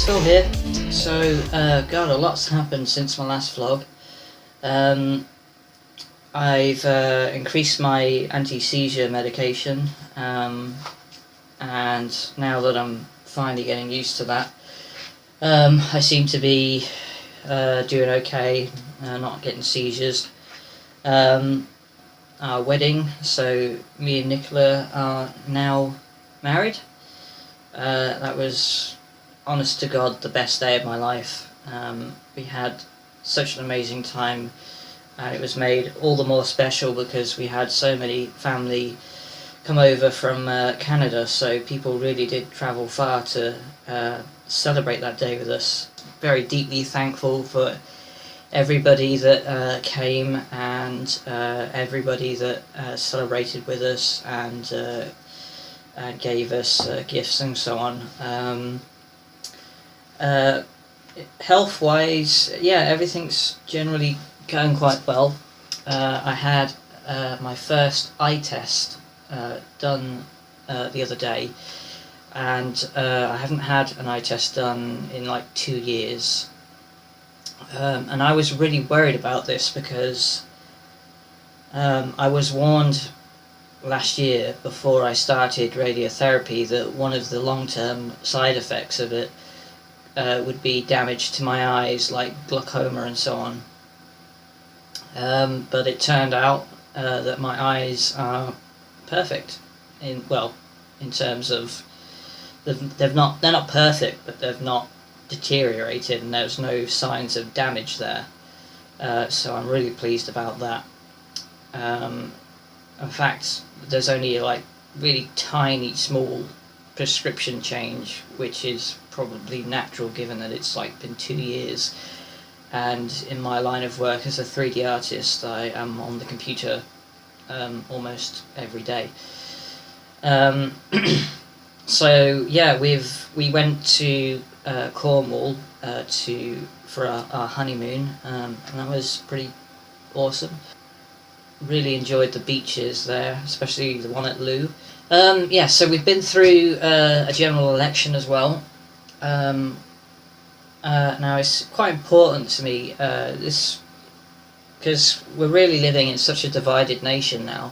still here. So, God, a lot's happened since my last vlog. I've increased my anti-seizure medication, and now that I'm finally getting used to that, I seem to be doing okay, not getting seizures. Our wedding, so me and Nicola are now married. That was, honest to God, the best day of my life. We had such an amazing time, and it was made all the more special because we had so many family come over from Canada, so people really did travel far to celebrate that day with us. Very deeply thankful for everybody that came and everybody that celebrated with us and gave us gifts and so on. Health-wise, yeah, everything's generally going quite well. I had my first eye test done the other day, and I haven't had an eye test done in like 2 years. And I was really worried about this because I was warned last year before I started radiotherapy that one of the long-term side effects of it would be damage to my eyes, like glaucoma and so on. But it turned out that my eyes are perfect in terms of they're not perfect, but they've not deteriorated, and there's no signs of damage there. So I'm really pleased about that. In fact, there's only like really tiny, small prescription change, which is probably natural given that it's like been 2 years. And in my line of work as a 3D artist, I am on the computer almost every day. So yeah, we went to Cornwall for our honeymoon, and that was pretty awesome. Really enjoyed the beaches there, especially the one at Loo. Yeah, so we've been through a general election as well. Now it's quite important to me, this, because we're really living in such a divided nation now,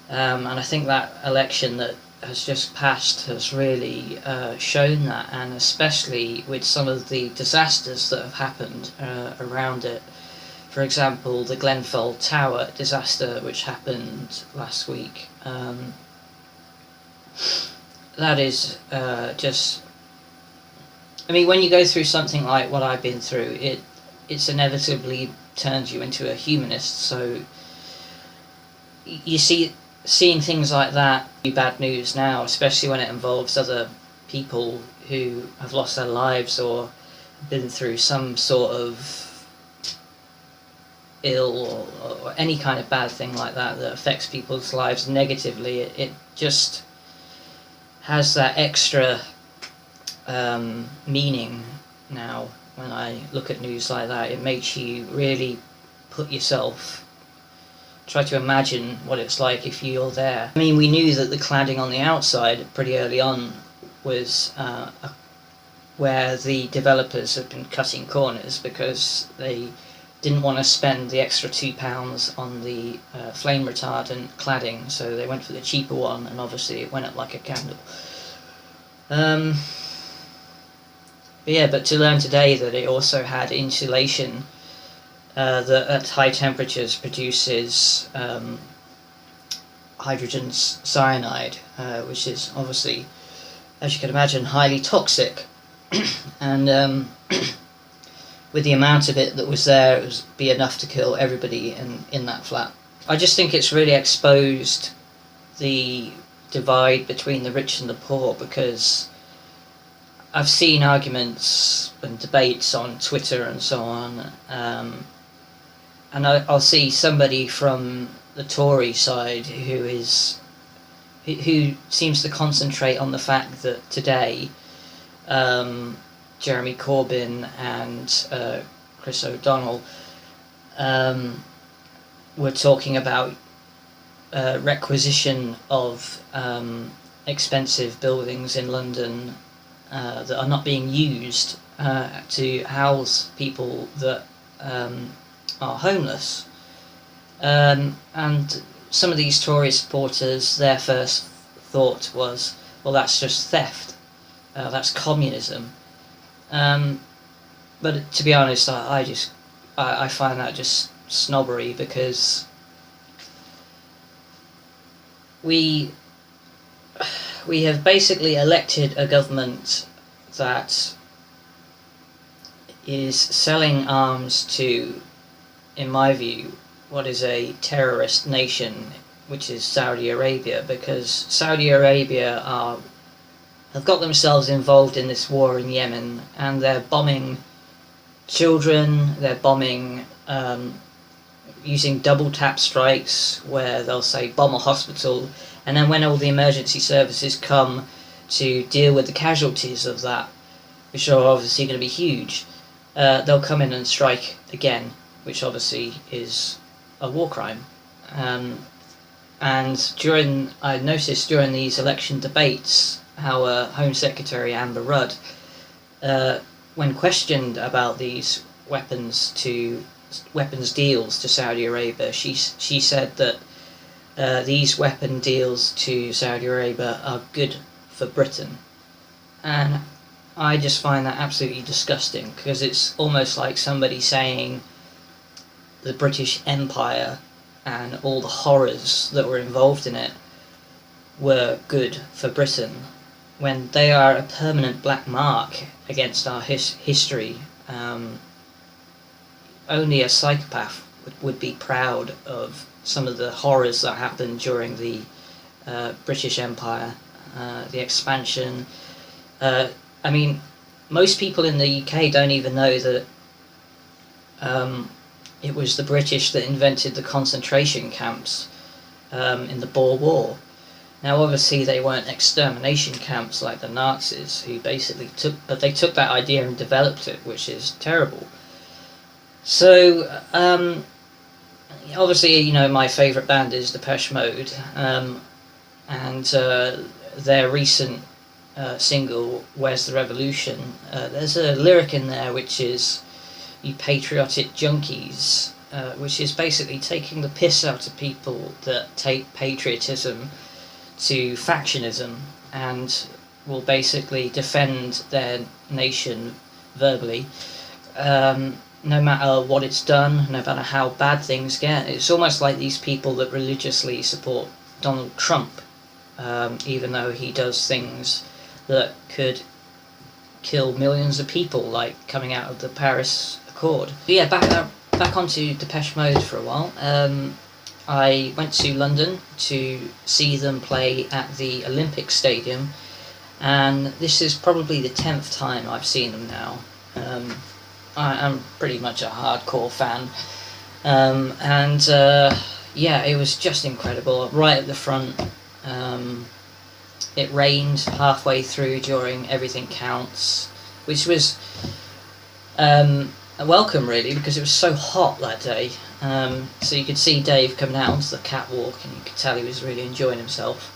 and I think that election that has just passed has really shown that, and especially with some of the disasters that have happened around it. For example, the Grenfell Tower disaster, which happened last week. That is just... I mean, when you go through something like what I've been through, it's inevitably turns you into a humanist, so you seeing things like that be bad news now, especially when it involves other people who have lost their lives or been through some sort of ill or any kind of bad thing like that that affects people's lives negatively. It just has that extra meaning now. When I look at news like that, it makes you really put yourself, try to imagine what it's like if you're there. I mean, we knew that the cladding on the outside pretty early on was where the developers had been cutting corners because they didn't want to spend the extra £2 on the flame retardant cladding, so they went for the cheaper one, and obviously it went up like a candle. But to learn today that it also had insulation that at high temperatures produces hydrogen cyanide, which is obviously, as you can imagine, highly toxic. And with the amount of it that was there, it would be enough to kill everybody in that flat. I just think it's really exposed the divide between the rich and the poor, because I've seen arguments and debates on Twitter and so on, and I'll see somebody from the Tory side who seems to concentrate on the fact that today Jeremy Corbyn and Chris O'Donnell were talking about requisition of expensive buildings in London that are not being used to house people that are homeless. And some of these Tory supporters, their first thought was, well, that's just theft, that's communism. But to be honest, I find that just snobbery, because we have basically elected a government that is selling arms to, in my view, what is a terrorist nation, which is Saudi Arabia, because Saudi Arabia have got themselves involved in this war in Yemen, and they're bombing children, they're bombing, using double tap strikes, where they'll say bomb a hospital, and then when all the emergency services come to deal with the casualties of that, which are obviously going to be huge, they'll come in and strike again, which obviously is a war crime. And I noticed during these election debates how Home Secretary Amber Rudd, when questioned about these weapons deals to Saudi Arabia, she said that these weapon deals to Saudi Arabia are good for Britain. And I just find that absolutely disgusting, because it's almost like somebody saying the British Empire and all the horrors that were involved in it were good for Britain, when they are a permanent black mark against our history. Only a psychopath would be proud of some of the horrors that happened during the British Empire, the expansion. I mean, most people in the UK don't even know that it was the British that invented the concentration camps in the Boer War. Now, obviously, they weren't extermination camps like the Nazis, who basically took that idea and developed it, which is terrible. So, obviously, you know, my favourite band is Depeche Mode, and their recent single, Where's the Revolution, there's a lyric in there which is, "You patriotic junkies," which is basically taking the piss out of people that take patriotism to factionism and will basically defend their nation verbally, no matter what it's done, no matter how bad things get. It's almost like these people that religiously support Donald Trump, even though he does things that could kill millions of people, like coming out of the Paris Accord. But yeah, back onto Depeche Mode for a while. I went to London to see them play at the Olympic Stadium, and this is probably the 10th time I've seen them now. I'm pretty much a hardcore fan, and yeah, it was just incredible. Right at the front, it rained halfway through during Everything Counts, which was a welcome, really, because it was so hot that day. So you could see Dave coming out onto the catwalk, and you could tell he was really enjoying himself.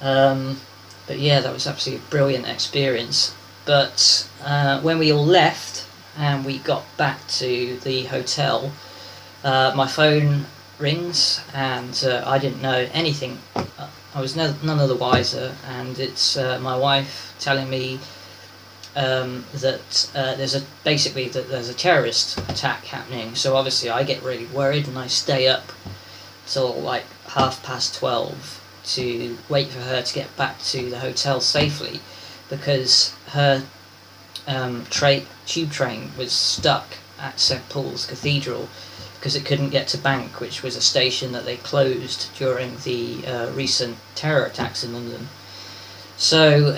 But yeah, that was absolutely a brilliant experience. But when we all left and we got back to the hotel, my phone rings, and I didn't know anything. I was none of the wiser, and it's my wife telling me that there's a terrorist attack happening. So obviously I get really worried, and I stay up till like 12:30 to wait for her to get back to the hotel safely, because her tube train was stuck at St Paul's Cathedral because it couldn't get to Bank, which was a station that they closed during the recent terror attacks in London. So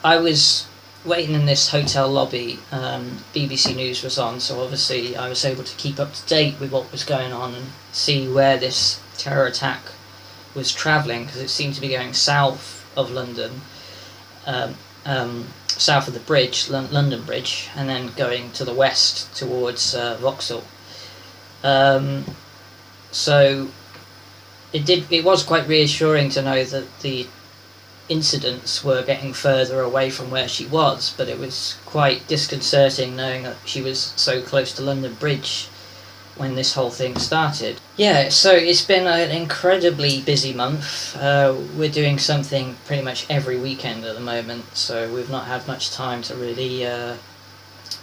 I was waiting in this hotel lobby. BBC News was on, so obviously I was able to keep up to date with what was going on and see where this terror attack was travelling, because it seemed to be going south of London, south of the bridge, London Bridge, and then going to the west towards Vauxhall. So it was quite reassuring to know that the incidents were getting further away from where she was, but it was quite disconcerting knowing that she was so close to London Bridge when this whole thing started. Yeah, so it's been an incredibly busy month. We're doing something pretty much every weekend at the moment, so we've not had much time to really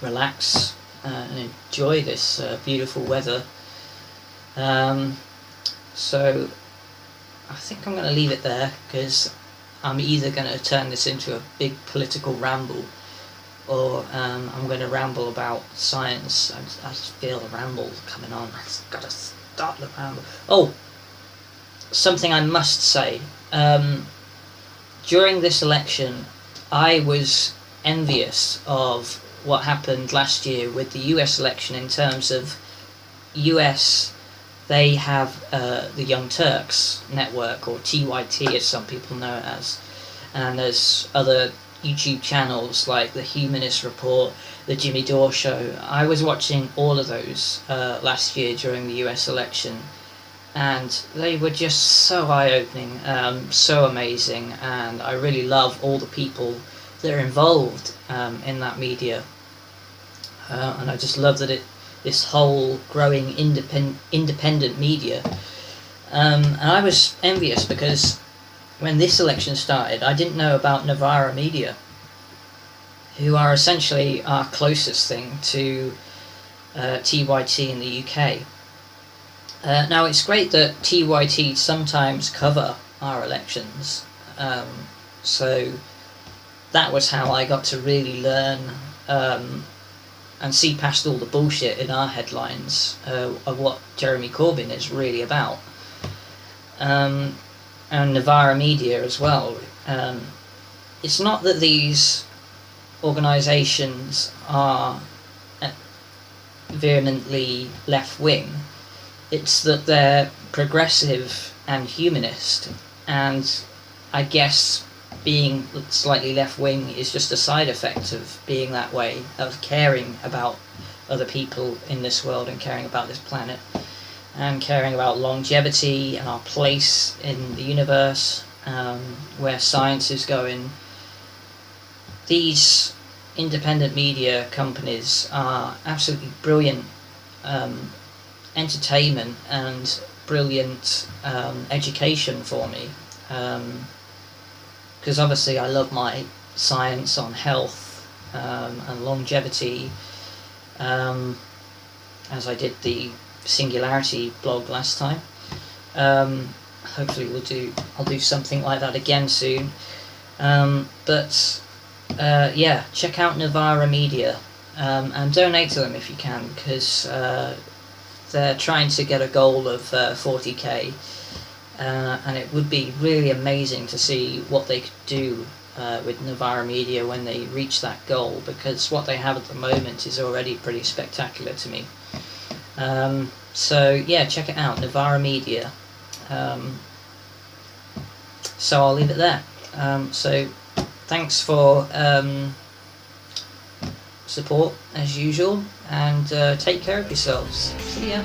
relax and enjoy this beautiful weather. So I think I'm going to leave it there, because I'm either going to turn this into a big political ramble, or I'm going to ramble about science. I just feel a ramble coming on. I've got to start the ramble. Oh, something I must say. During this election, I was envious of what happened last year with the US election, in terms of US, they have the Young Turks network, or TYT as some people know it as, and there's other YouTube channels like the Humanist Report, the Jimmy Dore Show. I was watching all of those last year during the US election, and they were just so eye-opening, so amazing, and I really love all the people that are involved in that media, and I just love that this whole growing independent media, and I was envious because when this election started, I didn't know about Novara Media, who are essentially our closest thing to TYT in the UK. Now, it's great that TYT sometimes cover our elections, so that was how I got to really learn and see past all the bullshit in our headlines of what Jeremy Corbyn is really about. And Novara Media as well. It's not that these organisations are vehemently left-wing, it's that they're progressive and humanist, and I guess being slightly left-wing is just a side effect of being that way, of caring about other people in this world and caring about this planet, and caring about longevity and our place in the universe, where science is going. These independent media companies are absolutely brilliant entertainment and brilliant education for me, because obviously I love my science on health and longevity, as I did the Singularity blog last time. Hopefully I'll do something like that again soon. Yeah, check out Novara Media and donate to them if you can, because they're trying to get a goal of 40k, and it would be really amazing to see what they could do with Novara Media when they reach that goal, because what they have at the moment is already pretty spectacular to me. So yeah, check it out, Novara Media. So I'll leave it there. So thanks for support as usual, and take care of yourselves. See ya.